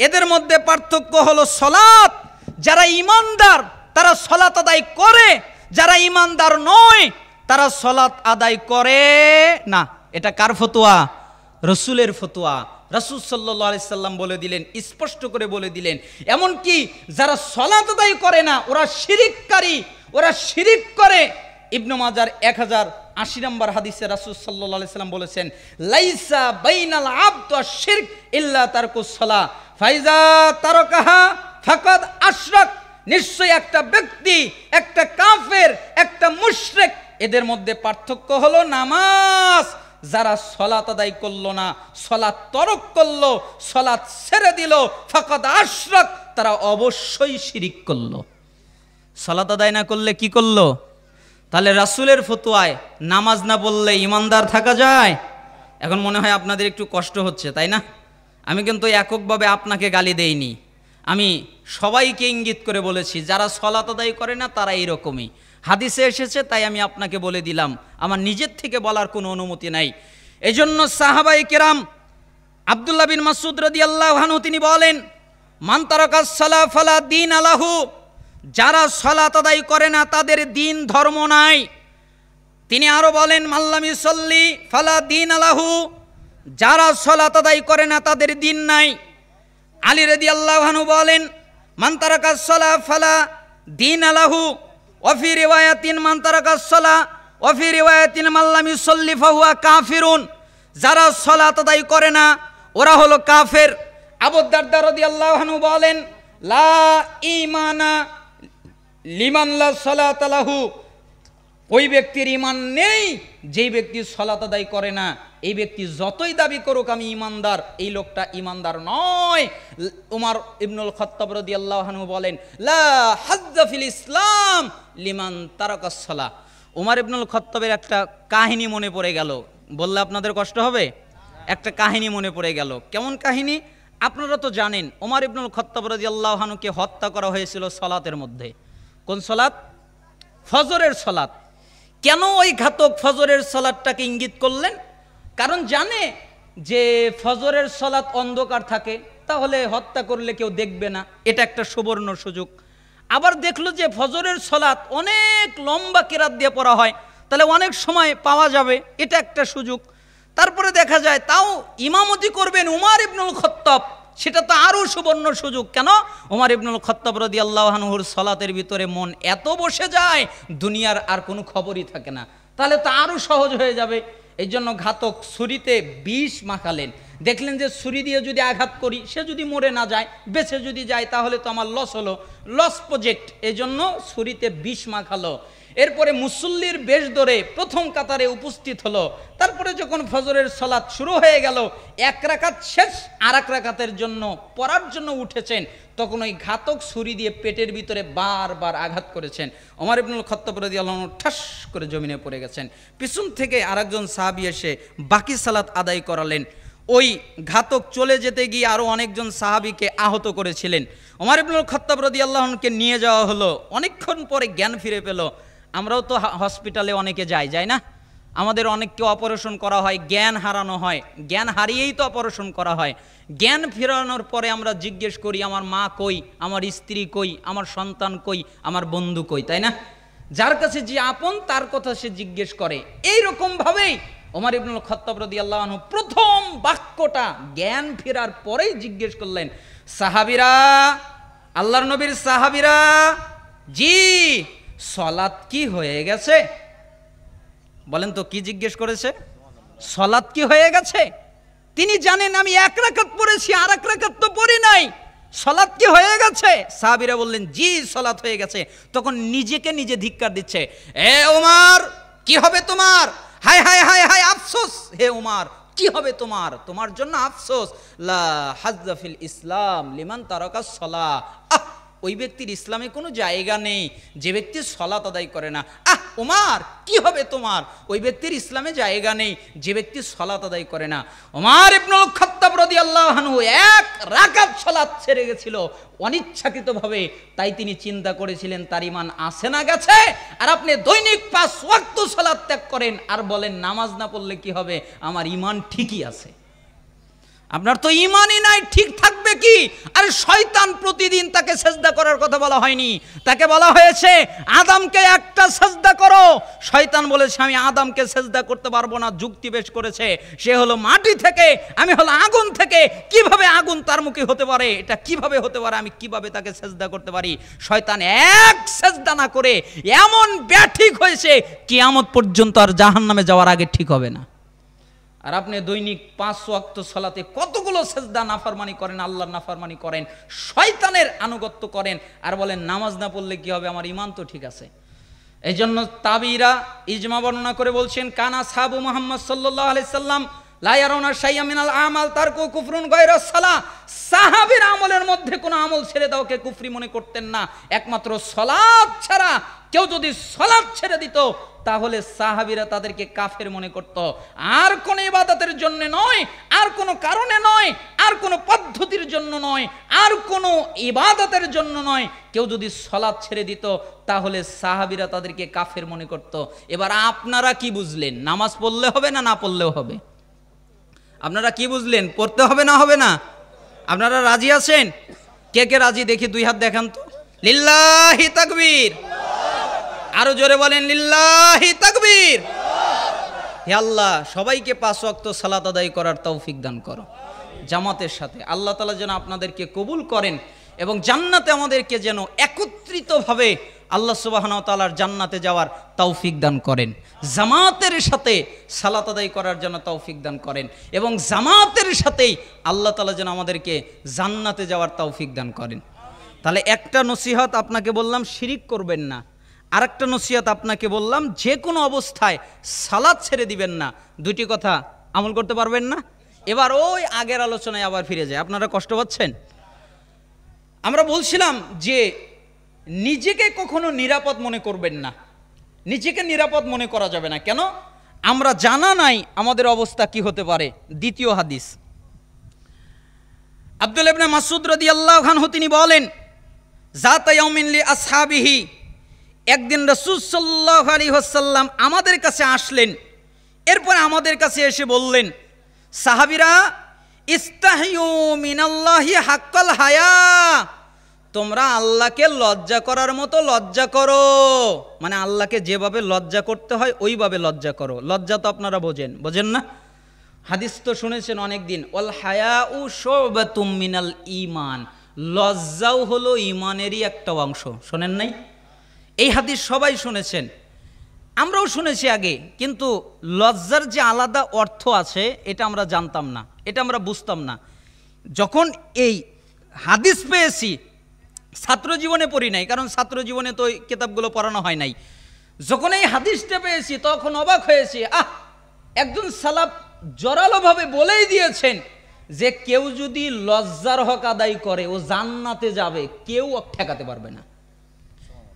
এদের মধ্যে পার্থক্য হলো সালাত। যারা ঈমানদার তারা সালাত আদায় করে, যারা ঈমানদার নয় তারা সালাত আদায় করে না। এটা কার ফতোয়া? রাসূলের ফতোয়া। রাসূল সাল্লাল্লাহু আলাইহি সাল্লাম বলে দিলেন, স্পষ্ট করে বলে দিলেন, এমনকি যারা সালাত আদায় করে না ওরা শিরিককারী, ওরা শিরিক করে। ইবনে মাজার 1080 নম্বর হাদিসে রাসূল সাল্লাল্লাহু আলাইহি সাল্লাম বলেছেন, লাইসা বাইনাল আবদ ওয়াশ শিরক ইল্লা তারকুস সালাহ ফাইজা তারাকাহা ফাকাদ আশরাক। নিশ্চয়ই একটা ব্যক্তি, একটা কাফের, একটা মুশরিক, এদের মধ্যে পার্থক্য হলো নামাজ। যারা সালাত আদায় করলো না, সালাত তরক করলো, সালাত ছেড়ে দিল, ফাকাদ আশরাক, তারা অবশ্যই শিরিক করলো। সালাত আদায় না করলে কি করলো? তাহলে রাসূলের ফতোয়ায় নামাজ না পড়লে ঈমানদার থাকা যায়? এখন মনে হয় আপনাদের একটু কষ্ট হচ্ছে, তাই না? আমি কিন্তু এককভাবে আপনাকে গালি দেইনি, আমি সবাইকে ইঙ্গিত করে বলেছি যারা সালাত আদায় করে না তারা এইরকমই। হাদিসে এসেছে তাই আমি আপনাকে বলে দিলাম, আমার নিজের থেকে বলার কোনো অনুমতি নাই। এই জন্য সাহাবায়ে কেরাম আব্দুল্লাহ বিন মাসউদ রাদিয়াল্লাহু আনহু তিনি বলেন, মান তারাকাস সালাহ ফালা দীন আলাহু, যারা সালাত আদায় করে না তাদের দিন ধর্ম নাই। তিনি আরো বলেন, মাল্লাম ইউসাল্লি ফালা দীন আলাহু, যারা সালাত আদায় করে না তাদের দিন নাই। আলী রাদিয়াল্লাহু আনহু বলেন, মান তারাকাস সালাহ ফালা দীন আলাহু, ওয়া ফি রিওয়ায়াতিন মান তারাকাস সালাহ ওয়া ফি রিওয়ায়াতিন মাল্লাম ইউসাল্লি ফাহুয়া কাফিরুন, যারা সালাত আদায় করে না ওরা হলো কাফের। আবু দারদা রাদিয়াল্লাহু আনহু বলেন, লা ঈমানা লিমান লা সালাতা লাহু, ওই ব্যক্তির ঈমান নেই যেই ব্যক্তি সালাত আদায় করে না। এই ব্যক্তি যতই দাবি করুক আমি ঈমানদার, এই লোকটা ঈমানদার নয়। উমর ইবনুল খাত্তাব রাদিয়াল্লাহু আনহু বলেন, লা হাজ্জা ফিল ইসলাম লিমান তারাকাস সালাহ। উমর ইবনুল খাত্তাবের একটা কাহিনী মনে পড়ে গেল, বললে আপনাদের কষ্ট হবে। একটা কাহিনী মনে পড়ে গেল। কেমন কাহিনী? আপনারা তো জানেন উমর ইবনুল খাত্তাব রাদিয়াল্লাহু আনহুকে হত্যা করা হয়েছিল সালাতের মধ্যে। কোন সালাত? ফজরের সালাত। কেন ওই ঘাতক ফজরের সালাতটাকে ইঙ্গিত করলেন? কারণ জানে যে ফজরের সালাত অন্ধকার থাকে, তাহলে হত্যা করলে কেউ দেখবে না, এটা একটা সুবর্ণ সুযোগ। আবার দেখলো যে ফজরের সালাত অনেক লম্বা কেরাত দিয়ে পড়া হয়, তাহলে অনেক সময় পাওয়া যাবে, এটা একটা সুযোগ। তারপরে দেখা যায় তাও ইমামতি করবেন উমর ইবনুল খাত্তাব, সেটা তো আরও সুবর্ণ সুযোগ। কেন? উমর ইবনুল খাত্তাব রাদিয়াল্লাহু আনহুর সালাতের ভিতরে মন এত বসে যায় দুনিয়ার আর কোনো খবরই থাকে না, তাহলে তো আরও সহজ হয়ে যাবে। এই জন্য ঘাতক ছুরিতে বিষ মাখালেন। দেখলেন যে ছুরি দিয়ে যদি আঘাত করি সে যদি মরে না যায়, বেঁচে যদি যায় তাহলে তো আমার লস হলো, লস প্রজেক্ট। এই জন্য ছুরিতে বিষ মাখালো। এরপরে মুসল্লির বেশ ধরে প্রথম কাতারে উপস্থিত হলো। তারপরে যখন ফজরের সালাত শুরু হয়ে গেল, এক রাকাত শেষ, আর এক রাকাতের জন্য পড়ার জন্য উঠেছেন, তখন ওই ঘাতক ছুরি দিয়ে পেটের ভিতরে বারবার আঘাত করেছেন। ওমর ইবনুল খাত্তাব রাদিয়াল্লাহু আনহু ঠাস করে জমিনে পড়ে গেছেন। পিছন থেকে আরেকজন সাহাবী এসে বাকি সালাত আদায় করালেন। ওই ঘাতক চলে যেতে গিয়ে আরও অনেকজন সাহাবীকে আহত করেছিলেন। ওমর ইবনুল খাত্তাব রাদিয়াল্লাহু আনহুকে নিয়ে যাওয়া হলো। অনেকক্ষণ পরে জ্ঞান ফিরে পেল। আমরাও তো হসপিটালে অনেকে যাই না? আমাদের অনেককে অপারেশন করা হয়, জ্ঞান হারানো হয়, জ্ঞান হারিয়েই তো অপারেশন করা হয়। জ্ঞান ফেরানোর পরে আমরা জিজ্ঞেস করি আমার মা কই, আমার স্ত্রী কই, আমার সন্তান কই, আমার বন্ধু কই, তাই না? যার কাছে যে আপন তার কথা সে জিজ্ঞেস করে। এইরকমভাবেই ওমর ইবনুল খাত্তাব রাদিয়াল্লাহু আনহু প্রথম বাক্যটা জ্ঞান ফেরার পরেই জিজ্ঞেস করলেন, সাহাবীরা, আল্লাহর নবীর সাহাবীরা, জি সালাত কি হয়ে গেছে? বলেন তো কি জিজ্ঞেস করেছে? সালাত কি হয়ে গেছে? তিনি জানেন আমি এক রাকাত পড়েছি, আর এক রাকাত তো পড়ি নাই, সালাত কি হয়ে গেছে? সাহাবীরা বললেন জি সালাত হয়ে গেছে। তখন নিজেকে নিজে ধিক্কার দিচ্ছে, এ ওমর কি হবে তোমার? হায় হায় হায় হায় আফসোস, হে ওমর কি হবে তোমার? তোমার জন্য আফসোস। লা হাজ্জা ফিল ইসলাম লিমান তারাকাস সালাহ, ওই ব্যক্তির ইসলামে কোনো জায়গা নেই যে ব্যক্তি সালাত আদায় করে না। ওমর কি হবে তোমার? ওই ব্যক্তির ইসলামে জায়গা নেই যে ব্যক্তি সালাত আদায় করে না। ওমর ইবনুল খাত্তাব রাদিয়াল্লাহু আনহু এক রাকাত সালাত ছেড়ে গেছিল অনিচ্ছাকৃতভাবে, তাই তিনি চিন্তা করেছিলেন তার ঈমান আছে না গেছে। আর আপনি দৈনিক 5 ওয়াক্ত সালাত ত্যাগ করেন আর বলেন নামাজ না পড়লে কি হবে, আমার ঈমান ঠিকই আছে। আপনার তো ঈমানই নাই, ঠিক থাকবে কি? আর শয়তান প্রতিদিন তাকে সেজদা করার কথা বলা হয়নি, তাকে বলা হয়েছে আদমকে একটা সেজদা করো। শয়তান বলেছে আমি আদমকে সেজদা করতে পারবো না, যুক্তি পেশ করেছে সে হলো মাটি থেকে, আমি হলো আগুন থেকে, কিভাবে আগুন তার মুখে হতে পারে, এটা কিভাবে হতে পারে, আমি কিভাবে তাকে সেজদা করতে পারি? শয়তান এক সেজদা না করে এমন ব্যাঠিক হয়েছে কিয়ামত পর্যন্ত আর জাহান্নামে যাওয়ার আগে ঠিক হবে না। আর আপনি দৈনিক 5 ওয়াক্ত সালাতে কতগুলো সেজদা নাফরমানি করেন, আল্লাহর নাফরমানি করেন, শয়তানের আনুগত্য করেন, আর বলেন নামাজ না পড়লে কি হবে, আমার ঈমান তো ঠিক আছে। এই জন্য তাবিরা ইজমা বর্ণনা করে বলছেন কানা সাহাবু মুহাম্মদ সাল্লাল্লাহু আলাইহি সাল্লাম লা ইয়ারাউনা শাইয়্যাম মিনাল আমাল তারকু কুফরুন গায়রা সালাহ। সাহাবীর আমলের মধ্যে কোনো আমল ছেড়ে দাওকে কুফরি মনে করতেন না, একমাত্র সালাত ছাড়া। কেউ যদি সালাত ছেড়ে দিত তাহলে সাহাবীরা তাদেরকে কাফের মনে করত। আর কোন ইবাদতের জন্য নয়, আর কোন কারণে নয়, আর কোন পদ্ধতির জন্য নয়, আর কোন ইবাদতের জন্য নয়। কেউ যদি সালাত ছেড়ে দিত তাহলে সাহাবীরা তাদেরকে কাফের মনে করত। এবার আপনারা কি বুঝলেন, নামাজ পড়লে হবে না না পড়লেও হবে? আপনারা কি বুঝলেন, পড়তে হবে না হবে না? আপনারা রাজি আছেন? কে কে রাজি দেখি 2 হাত দেখান তো। লিল্লাহি তাকবীর। আরো জোরে বলেন লিল্লাহি তাকবীর। হে আল্লাহ সবাইকে 5 ওয়াক্ত সালাত আদায় করার তৌফিক দান করো জামাতের সাথে। আল্লাহ তাআলা যেন আপনাদেরকে কবুল করেন এবং জান্নাতে আমাদেরকে যেন একত্রিতভাবে আল্লাহ সুবহানাহু ওয়া তাআলার জান্নাতে যাওয়ার তৌফিক দান করেন। জামাতের সাথে সালাত আদায় করার জন্য তৌফিক দান করেন এবং জামাতের সাথেই আল্লাহ তাআলা যেন আমাদেরকে জান্নাতে যাওয়ার তৌফিক দান করেন। তাহলে একটা নসিহত আপনাকে বললাম শিরিক করবেন না, আরেকটা নসিহত আপনাকে বললাম যে কোনো অবস্থায় সালাত ছেড়ে দিবেন না। 2টি কথা আমল করতে পারবেন না? এবার ওই আগের আলোচনায় আবার ফিরে যায়। আপনারা কষ্ট পাচ্ছেন? আমরা বলছিলাম যে নিজেকে কখনো নিরাপদ মনে করবেন না, নিজেকে নিরাপদ মনে করা যাবে না। কেন? আমরা জানা নাই আমাদের অবস্থা কি হতে পারে। 2য় হাদিস আব্দুল্লাহ ইবনে মাসউদ রাদিয়াল্লাহু আনহু তিনি বলেন যাতা ইয়াউমিন লি আসহাবিহি, একদিন রাসূল সাল্লাল্লাহু আলাইহি ওয়াসাল্লাম আমাদের কাছে আসলেন। এরপর আমাদের কাছে এসে বললেন সাহাবীরা ইস্তাহিয়ু মিনাল্লাহি হাক্কাল হায়া, তোমরা আল্লাহকে লজ্জা করার মতো লজ্জা করো। মানে আল্লাহকে যেভাবে লজ্জা করতে হয় ওইভাবে লজ্জা করো। লজ্জা তো আপনারা বোঝেন না? হাদিস তো শুনেছেন অনেক দিন, ওয়াল হায়াউ শুবাতুম মিনাল ঈমান, লজ্জাও হলো ঈমানেরই একটা অংশ। শোনেন নাই? এই হাদিস সবাই শুনেছেন, আমরাও শুনেছি আগে, কিন্তু লজ্জার যে আলাদা অর্থ আছে এটা আমরা জানতাম না, এটা আমরা বুঝতাম না। যখন এই হাদিস পেয়েছি, ছাত্র জীবনে পড়ি নাই, কারণ ছাত্র জীবনে তো ওই কিতাবগুলো পড়ানো হয় নাই। যখন এই হাদিসটা পেয়েছি তখন অবাক হয়েছি। একজন সালাফ জোরালোভাবে বলেই দিয়েছেন যে কেউ যদি লজ্জার হক আদায় করে ও জান্নাতে যাবে, কেউ ঠেকাতে পারবে না।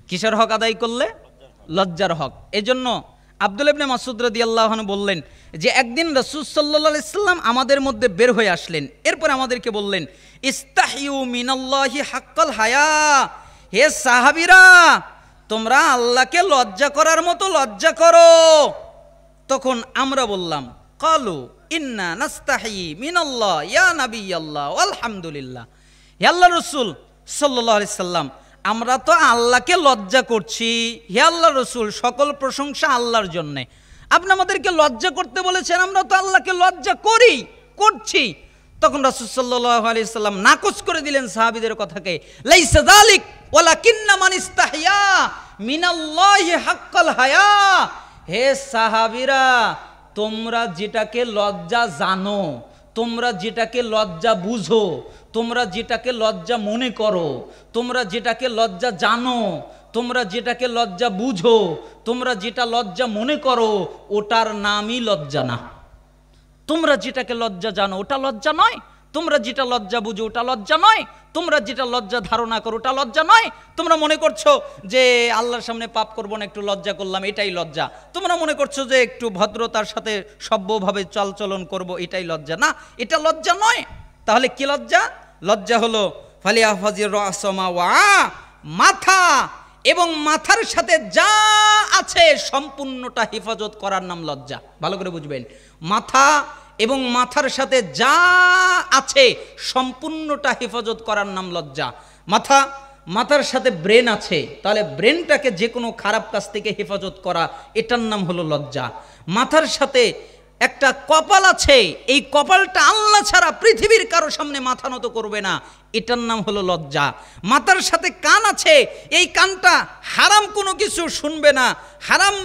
কিসের হক আদায় করলে? লজ্জার হক। এজন্য আব্দুল্লাহ ইবনে মাসউদ রাদিয়াল্লাহু আনহু বললেন যে একদিন রাসূল সাল্লাল্লাহু আলাইহি সাল্লাম আমাদের মধ্যে বের হয়ে আসলেন। এরপর আমাদেরকে বললেন ইস্তাহিয়ু মিনাল্লাহি হাক্কাল হায়া, হে সাহাবীরা তোমরা আল্লাহকে লজ্জা করার মতো লজ্জা করো। তখন আমরা বললাম ক্বালু ইন্না নাস্তাহি মিনাল্লাহ ইয়া নাবিয়াল্লাহ আলহামদুলিল্লাহ, হে আল্লাহর রাসূল সাল্লাল্লাহু আলাইহি সাল্লাম আমরা তো আল্লাহকে লজ্জা করছি। হে আল্লাহর রাসূল সকল প্রশংসা আল্লাহর জন্যে, আপনি আমাদেরকে লজ্জা করতে বলেছেন, আমরা তো আল্লাহকে লজ্জা করছি। তখন রাসূল সাল্লাল্লাহু আলাইহি সাল্লাম নাকচ করে দিলেন সাহাবীদের কথাকে, লাইসা যালিক ওয়ালাকিন্না মান ইস্তাহিয়া মিনাল্লাহি হাক্কাল হায়া। হে সাহাবীরা তোমরা যেটাকে লজ্জা জানো, তোমরা যেটাকে লজ্জা বুঝো, তোমরা যেটাকে লজ্জা মনে করো, তোমরা যেটাকে লজ্জা জানো, তোমরা যেটাকে লজ্জা বুঝো, তোমরা যেটা লজ্জা মনে করো ওটার নামই লজ্জা না। তোমরা যেটাকে লজ্জা জানো ওটা লজ্জা নয়, তোমরা যেটা লজ্জা বুঝো ওটা লজ্জা নয়, তোমরা যেটা লজ্জা ধারণা করো ওটা লজ্জা নয়। তোমরা মনে করছো যে আল্লাহর সামনে পাপ করবো না, একটু লজ্জা করলাম, এটাই লজ্জা। তোমরা মনে করছো যে একটু ভদ্রতার সাথে সভ্যভাবে চালচলন করব, এটাই লজ্জা। না, এটা লজ্জা নয়। তাহলে কি লজ্জা? লজ্জা হলো ফালিয়াহফাজির রাসমা ওয়া, মাথা এবং মাথার সাথে যা আছে সম্পূর্ণটা হেফাজত করার নাম লজ্জা। ভালো করে বুঝবেন, মাথা এবং মাথার সাথে যা আছে সম্পূর্ণটা হেফাজত করার নাম লজ্জা। মাথার সাথে ব্রেন আছে, তাহলে ব্রেনটাকে যে কোনো খারাপ কাজ থেকে হেফাজত করা, এটার নাম হলো লজ্জা। মাথার সাথে একটা কপাল আছে, এই কপালটা আল্লাহ ছাড়া পৃথিবীর কারো সামনে মাথা নত করবে না, এটার নাম হলো লজ্জা। মাথার সাথে কান আছে, এই কানটা হারাম কোনো কিছু শুনবে না, হারাম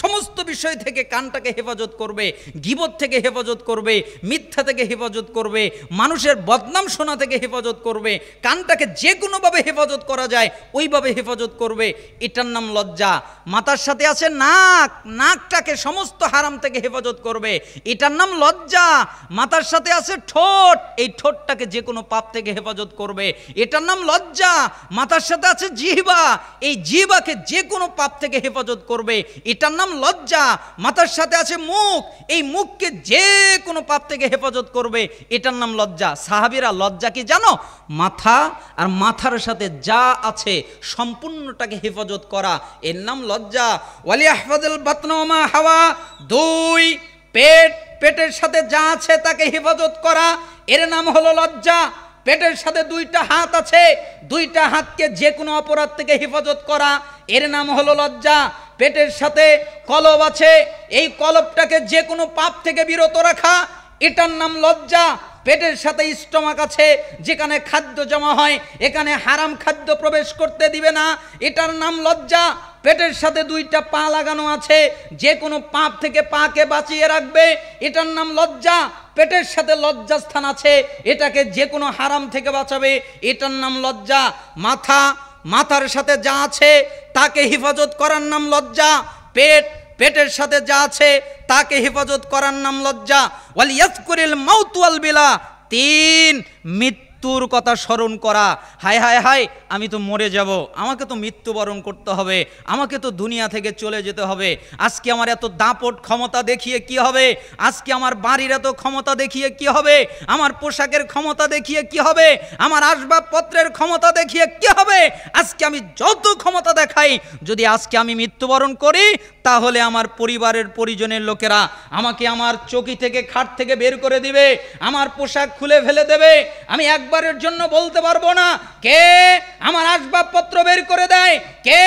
সমস্ত বিষয় থেকে কানটাকে হেফাজত করবে, গীবত থেকে হেফাজত করবে, মিথ্যা থেকে হেফাজত করবে, মানুষের বদনাম শোনা থেকে হেফাজত করবে। কানটাকে যে কোনোভাবে হেফাজত করা যায় ওইভাবে হেফাজত করবে, এটার নাম লজ্জা। মাথার সাথে আছে নাক, নাকটাকে সমস্ত হারাম থেকে হেফাজত করবে, এটার নাম লজ্জা। মাথার সাথে আছে ঠোঁট, এই ঠোঁটটাকে যে কোনো পাপ থেকে হেফাজত করবে, এটার নাম লজ্জা। মাথার সাথে আছে জিহ্বা, এই জিহ্বাকে যে কোনো পাপ থেকে হেফাজত করবে, এটার নাম লজ্জা। মাথার সাথে আছে মুখ, এই মুখকে যে কোনো পাপ থেকে হেফাজত করবে, এটার নাম লজ্জা। সাহাবীরা লজ্জা কি জানো? মাথা আর মাথার সাথে যা আছে সম্পূর্ণটাকে হেফাজত করা, এর নাম লজ্জা। ওয়ালিয়াহফাযুল বাতনা ওয়া মা হাওয়া, দুই পেটের সাথে যা আছে তাকে হেফাজত করা, এর নাম হলো লজ্জা। পেটের সাথে দুইটা হাত আছে, দুইটা হাতকে যে কোনো অপরাধ থেকে হেফাজত করা, এর নাম হলো লজ্জা। পেটের সাথে কলব আছে, এই কলবটাকে যে কোনো পাপ থেকে বিরত রাখা, এটার নাম লজ্জা। পেটের সাথে স্টমাক আছে, যেখানে খাদ্য জমা হয় এখানে হারাম খাদ্য প্রবেশ করতে দিবে না, এটার নাম লজ্জা। পেটের সাথে দুইটা পা লাগানো আছে, যে কোনো পাপ থেকে পাকে বাঁচিয়ে রাখবে, এটার নাম লজ্জা। পেটের সাথে লজ্জাস্থান আছে, এটাকে যে কোনো হারাম থেকে বাঁচাবে, এটার নাম লজ্জা। মাথার সাথে যা আছে তাকে হেফাজত করার নাম লজ্জা। পেটের সাথে যা আছে তাকে হেফাজত করার নাম লজ্জা। ওয়াল ইয়াজকুরিল মাউত ওয়াল বিলা, তিন মৃত্যুর কথা স্মরণ করা। হায় হায় হায়, আমি তো মরে যাব, আমাকে তো মৃত্যুবরণ করতে হবে, আমাকে তো দুনিয়া থেকে চলে যেতে হবে। আজকে আমার এত দাপট ক্ষমতা দেখিয়ে কি হবে? আজকে আমার বাড়ির এত ক্ষমতা দেখিয়ে কি হবে? আমার পোশাকের ক্ষমতা দেখিয়ে কি হবে? আমার আসবাবপত্রের ক্ষমতা দেখিয়ে কি হবে? আজকে আমি যত ক্ষমতা দেখাই, যদি আজকে আমি মৃত্যুবরণ করি, তাহলে আমার পরিবারের পরিজনের লোকেরা আমাকে আমার চৌকি থেকে, খাট থেকে বের করে দিবে, আমার পোশাক খুলে ফেলে দেবে। আমি একবারের জন্য বলতে পারবো না কে আমার আসবাবপত্র বের করে দেয়, কে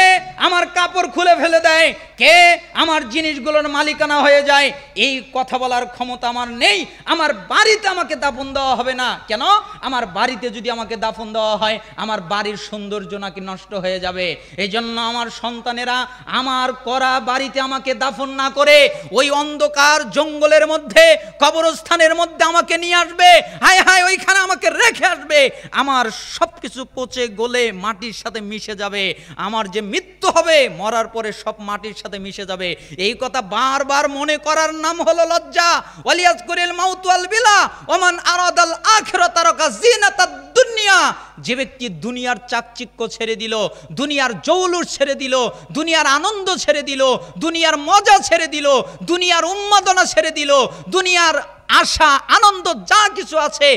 আমার কাপড় খুলে ফেলে দেয়, কে আমার জিনিসগুলোর মালিকানা হয়ে যায়, এই কথা বলার ক্ষমতা আমার নেই। আমার বাড়িতে আমাকে দাফন দেওয়া হবে না। কেন? আমার বাড়িতে যদি আমাকে দাফন দেওয়া হয়, আমার বাড়ির সৌন্দর্য নাকি নষ্ট হয়ে যাবে। এই জন্য আমার সন্তানেরা আমার করা বাড়িতে আমাকে দাফন না করে ওই অন্ধকার জঙ্গলের মধ্যে, কবরস্থানের মধ্যে আমাকে নিয়ে আসবে। হায় হায়, ওইখানে আমাকে রেখে আসবে, আমার সব কিছু পচে গলে মাটির সাথে মিশে যাবে। আমার যে মৃত্যু হবে, মরার পরে সব মাটির সাথে মিশে যাবে। এই কথা বারবার মনে করার নাম হলো লজ্জা। ওয়ালিয়াজকুরিল মাউত ওয়াল বিলা ওমান আরাদাল আখিরাত তারাকা জিনাতাদ দুনিয়া, যে ব্যক্তি দুনিয়ার চাকচিক্য ছেড়ে দিল, দুনিয়ার জৌলুস ছেড়ে দিল, দুনিয়ার আনন্দ ছেড়ে দিল, দুনিয়ার মজা ছেড়ে দিল, দুনিয়ার উন্মাদনা ছেড়ে দিল, দুনিয়ার আশা আনন্দ যা কিছু আছে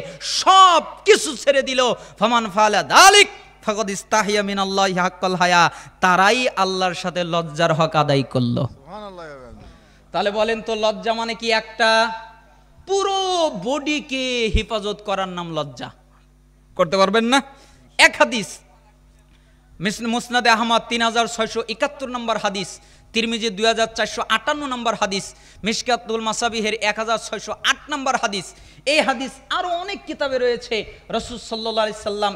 সব কিছু ছেড়ে দিল, ফামান ফালা দালিক ফাকাদ ইস্তাহিয়া মিনাল্লাহি হাক্কাল হায়া, তারাই আল্লাহর সাথে লজ্জার হক আদায় করলো। সুবহানাল্লাহ। তাহলে বলেন তো, লজ্জা মানে কি? একটা পুরো বডিকে হেফাজত করার নাম লজ্জা। করতে পারবেন না? এক হাদিস, মুসনাদে আহমদ 3671 নম্বর হাদিস, তিরমিজি 2458 নম্বর হাদিস, মিশকাতুল মাসাবিহের 1608 নম্বর হাদিস। এই হাদিস আরো অনেক কিতাবে রয়েছে। রাসূল সাল্লাল্লাহু আলাইহি সাল্লাম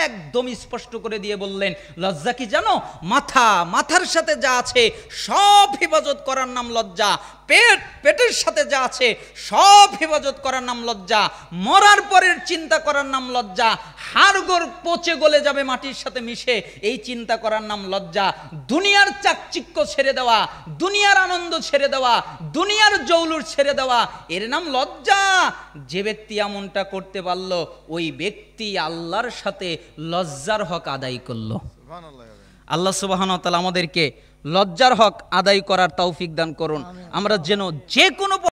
একদম স্পষ্ট করে দিয়ে বললেন, লজ্জা কি জানো? মাথার সাথে যা আছে সব হেফাজত করার নাম লজ্জা। পেটের সাথে যা আছে সব হেফাজত করার নাম লজ্জা, মরার পরের চিন্তা করার নাম লজ্জা, হাড়গোড় পচে গলে যাবে মাটির সাথে মিশে এই চিন্তা করার নাম লজ্জা, দুনিয়ার চাকচিক্য ছেড়ে দেওয়া, দুনিয়ার আনন্দ ছেড়ে দেওয়া, দুনিয়ার জৌলুর ছেড়ে দেওয়া, এর নাম লজ্জা। যে ব্যক্তি এমনটা করতে পারলো ওই ব্যক্তি আল্লাহর সাথে লজ্জার হক আদায় করলো। আল্লাহ সুবহানাহু ওয়া তাআলা আমাদেরকে লজ্জার হক আদায় করার তৌফিক দান করুন। আমরা যেন যে কোনো